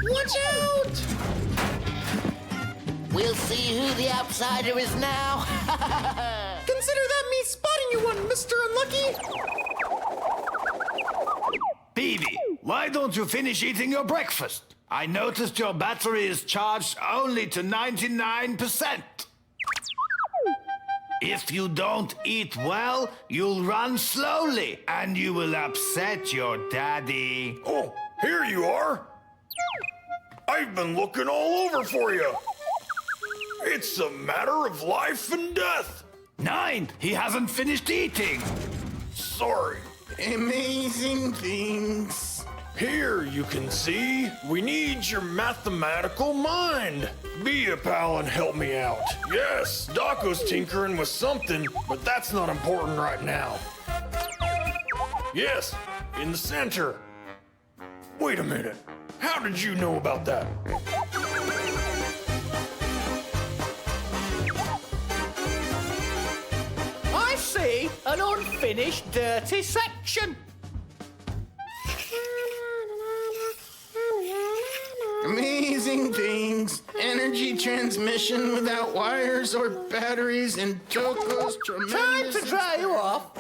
Watch out! We'll see who the outsider is now. Consider that me spotting you one, Mr. Unlucky! Bibi, why don't you finish eating your breakfast? I noticed your battery is charged only to 99%. If you don't eat well, you'll run slowly, and you will upset your daddy. Oh, here you are. I've been looking all over for you. It's a matter of life and death. 9, he hasn't finished eating. Sorry. Amazing things Here, you can see, we need your mathematical mind. Be a pal and help me out. Yes, Daco's tinkering with something, but that's not important right now. Yes, in the center. Wait a minute. How did you know about that? I see an unfinished, dirty section. Amazing things. Energy transmission without wires or batteries in Doko's tremendous... Time to dry you off.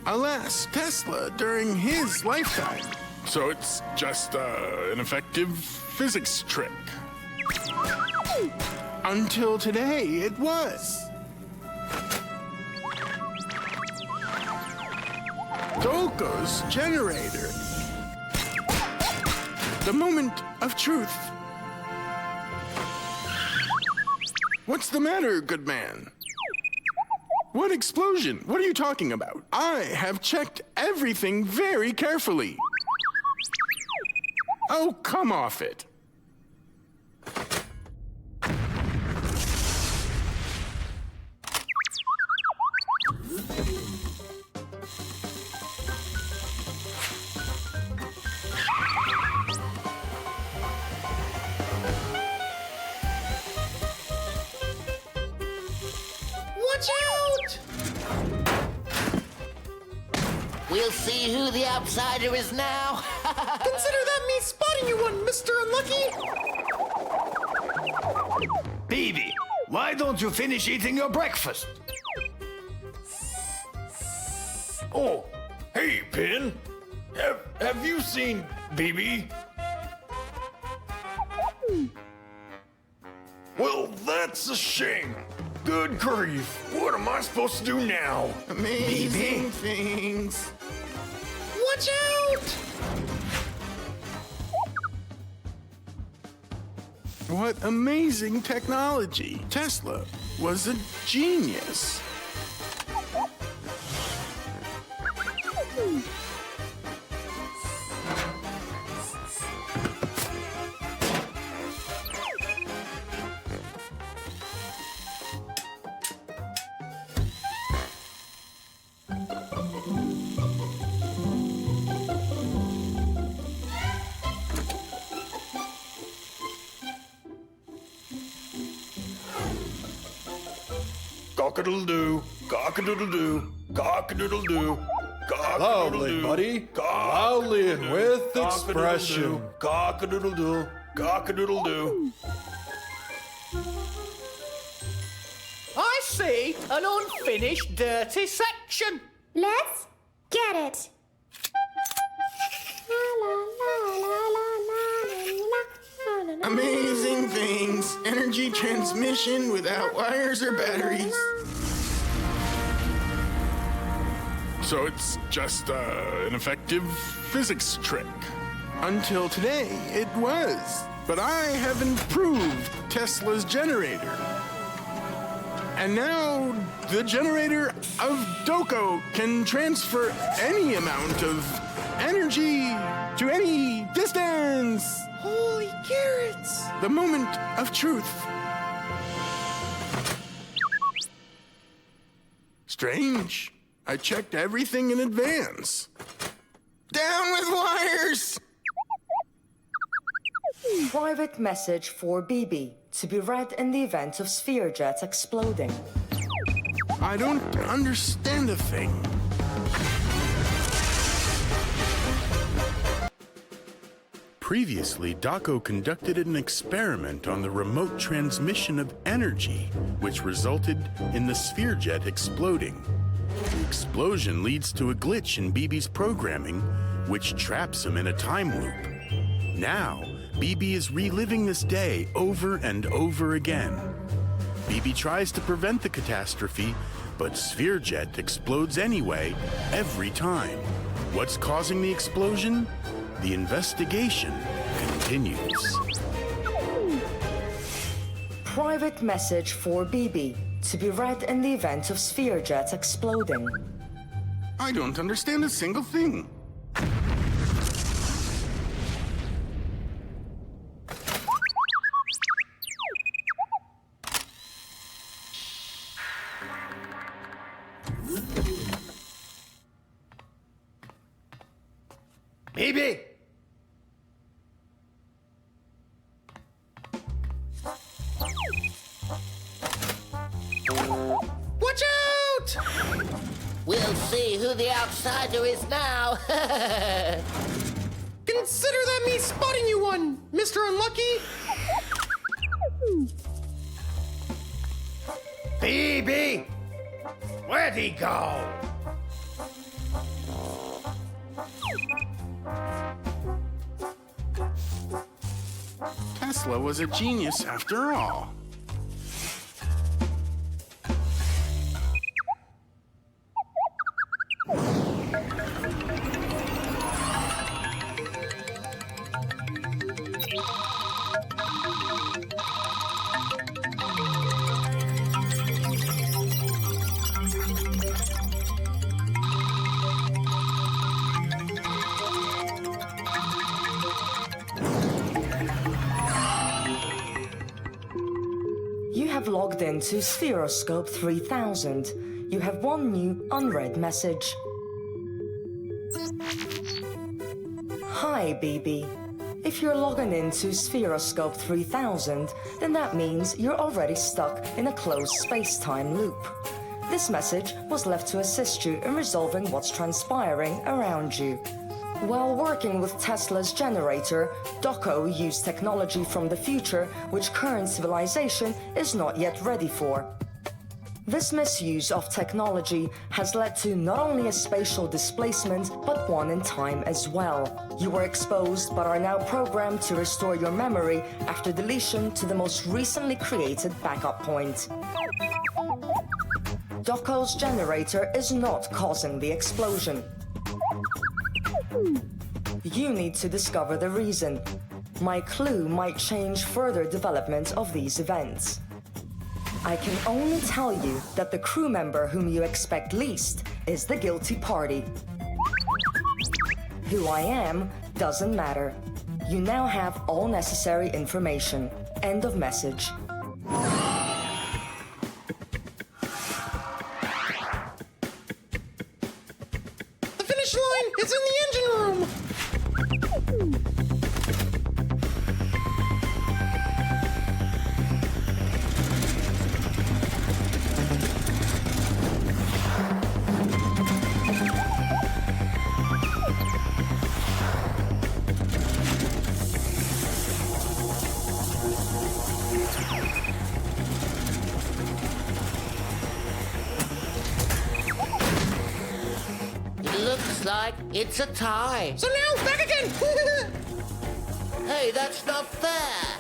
Alas, Tesla during his lifetime. So it's just an effective physics trick. Until today, it was. Doko's generator. The moment of truth. What's the matter, good man? What explosion? What are you talking about? I have checked everything very carefully. Oh, come off it. Watch out! We'll see who the outsider is now. Consider that me spotting you one, Mr. Unlucky! Bibi, why don't you finish eating your breakfast? Oh, hey, Pin. Have you seen Bibi? Well, that's a shame. Good grief. What am I supposed to do now? Amazing things. Watch out! What amazing technology. Tesla was a genius. Cock-a-doodle-doo, cock-a-doodle-doo, cock-a-doodle-doo, Loudly, buddy. Loudly and with expression. Cock-a-doodle-doo, cock-a-doodle-doo. I see an unfinished, dirty section. Let's get it. Amazing things. Energy transmission without wires or batteries. So it's just an effective physics trick. Until today, it was. But I have improved Tesla's generator. And now the generator of Doko can transfer any amount of energy to any distance. Holy carrots! The moment of truth. Strange. I checked everything in advance. Down with wires! Private message for Bibi, to be read in the event of sphere jets exploding. I don't understand a thing. Previously, Dako conducted an experiment on the remote transmission of energy, which resulted in the sphere jet exploding. The explosion leads to a glitch in Bibi's programming, which traps him in a time loop. Now, Bibi is reliving this day over and over again. Bibi tries to prevent the catastrophe, but sphere jet explodes anyway, every time. What's causing the explosion? The investigation continues. Private message for Bibi, to be read in the event of sphere jets exploding. I don't understand a single thing. Bibi! Watch out! We'll see who the outsider is now. Consider that me spotting you one, Mr. Unlucky. Bibi! Where'd he go? Tesla was a genius after all. You have logged into Spheroscope 3000. You have one new unread message. Hi, Bibi. If you're logging into Spheroscope 3000, then that means you're already stuck in a closed space-time loop. This message was left to assist you in resolving what's transpiring around you. While working with Tesla's generator, Doco used technology from the future which current civilization is not yet ready for. This misuse of technology has led to not only a spatial displacement, but one in time as well. You were exposed but are now programmed to restore your memory after deletion to the most recently created backup point. Doco's generator is not causing the explosion. You need to discover the reason. My clue might change further development of these events. I can only tell you that the crew member whom you expect least is the guilty party. Who I am doesn't matter. You now have all necessary information. End of message. The finish line is in the engine room. Looks like it's a tie. So now, back again! Hey, that's not fair.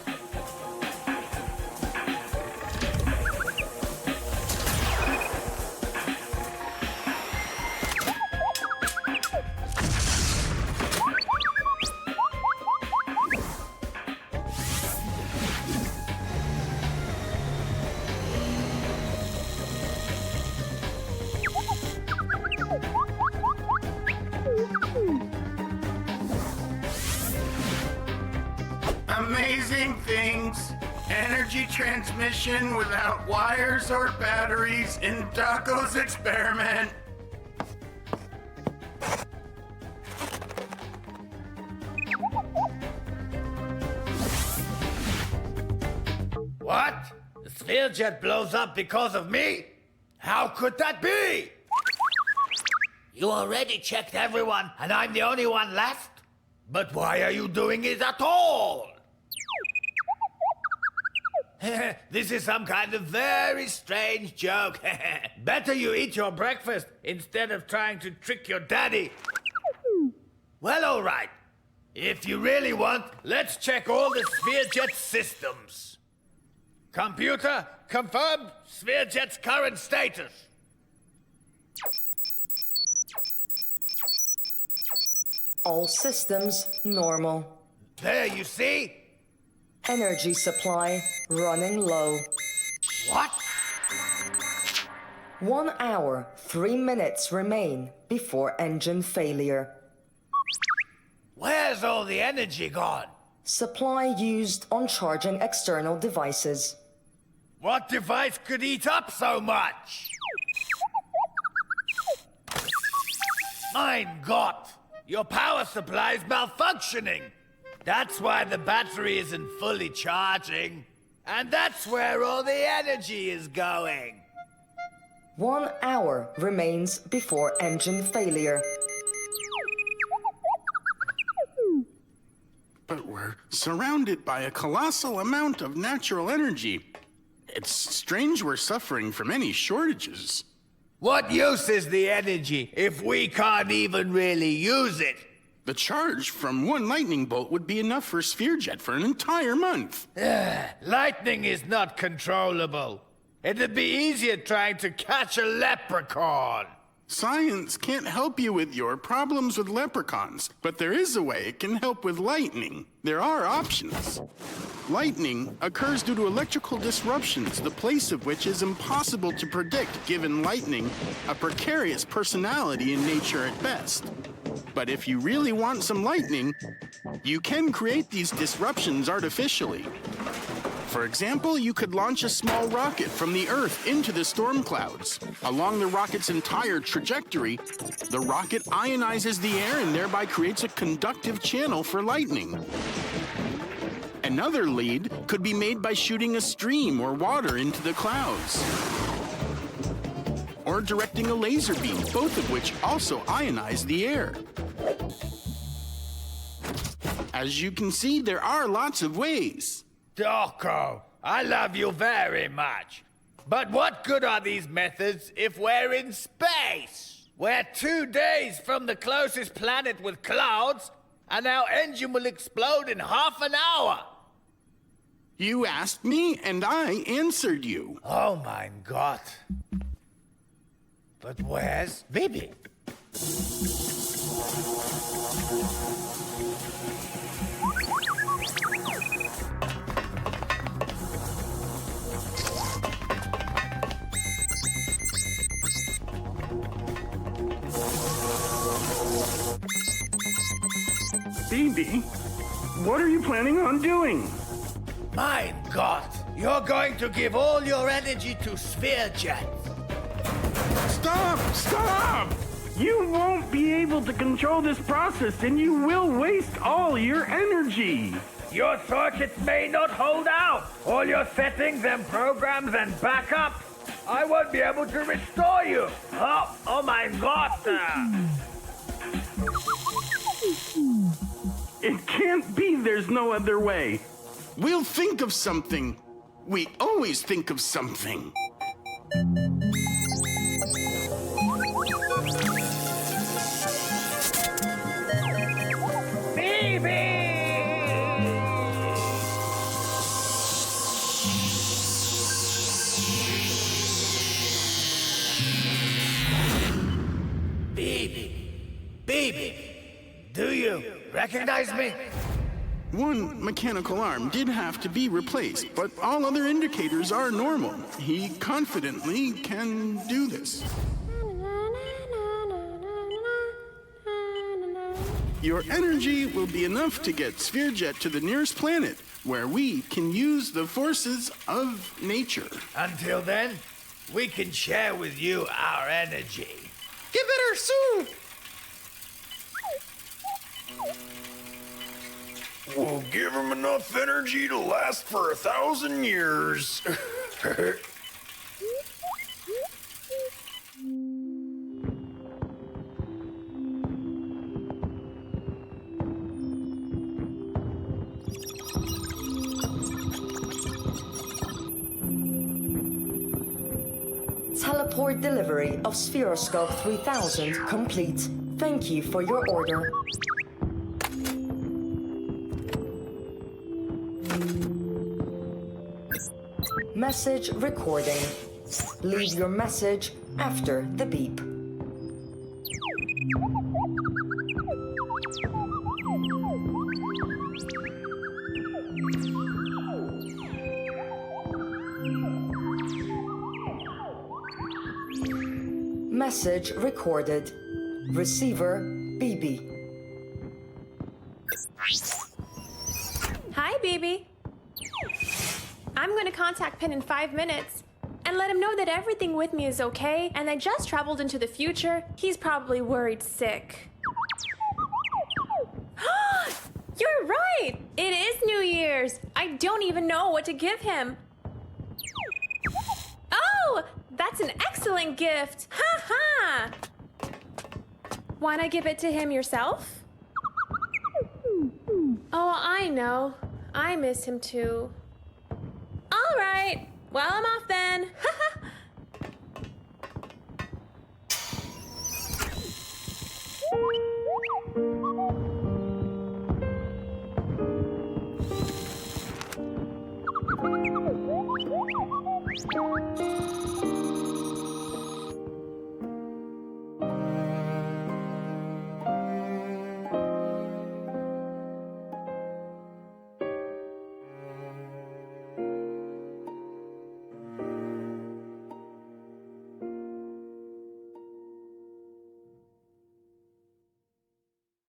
Amazing things. Energy transmission without wires or batteries in Daco's experiment. What? The sphere jet blows up because of me? How could that be? You already checked everyone, and I'm the only one left? But why are you doing it at all? This is some kind of very strange joke. Better you eat your breakfast instead of trying to trick your daddy. Well, all right. If you really want, let's check all the sphere jet systems. Computer, confirm sphere jet's current status. All systems normal. There, you see? Energy supply running low. What? 1 hour, 3 minutes remain before engine failure. Where's all the energy gone? Supply used on charging external devices. What device could eat up so much? Mein Gott! Your power supply is malfunctioning! That's why the battery isn't fully charging. And that's where all the energy is going. 1 hour remains before engine failure. But we're surrounded by a colossal amount of natural energy. It's strange we're suffering from any shortages. What use is the energy if we can't even really use it? The charge from one lightning bolt would be enough for Spherejet for an entire month. Lightning is not controllable. It'd be easier trying to catch a leprechaun. Science can't help you with your problems with leprechauns, but there is a way it can help with lightning. There are options. Lightning occurs due to electrical disruptions, the place of which is impossible to predict, given lightning a precarious personality in nature at best. But if you really want some lightning, you can create these disruptions artificially. For example, you could launch a small rocket from the Earth into the storm clouds. Along the rocket's entire trajectory, the rocket ionizes the air and thereby creates a conductive channel for lightning. Another lead could be made by shooting a stream or water into the clouds, or directing a laser beam, both of which also ionize the air. As you can see, there are lots of ways. Doko, I love you very much. But what good are these methods if we're in space? We're 2 days from the closest planet with clouds, and our engine will explode in half an hour. You asked me, and I answered you. Oh my God. But where's Bibi? Bibi, what are you planning on doing? My God, you're going to give all your energy to Spherejet. Stop! Stop! You won't be able to control this process and you will waste all your energy. Your circuits may not hold out. All your settings and programs and backups. I won't be able to restore you. Oh my God. It can't be, there's no other way. We'll think of something. We always think of something. Bibi, do you recognize me? One mechanical arm did have to be replaced, but all other indicators are normal. He confidently can do this. Your energy will be enough to get Spherejet to the nearest planet, where we can use the forces of nature. Until then, we can share with you our energy. Get better soon! We'll give him enough energy to last for 1,000 years. Teleport delivery of Spheroscope 3000 complete. Thank you for your order. Message recording. Leave your message after the beep. Message recorded. Receiver, Bibi. Hi, Bibi. I'm going to contact Pin in 5 minutes and let him know that everything with me is okay and I just traveled into the future. He's probably worried sick. You're right! It is New Year's! I don't even know what to give him. Oh! That's an excellent gift! Ha ha! Wanna give it to him yourself? Oh, I know. I miss him too. All right. Well, I'm off then. Ha ha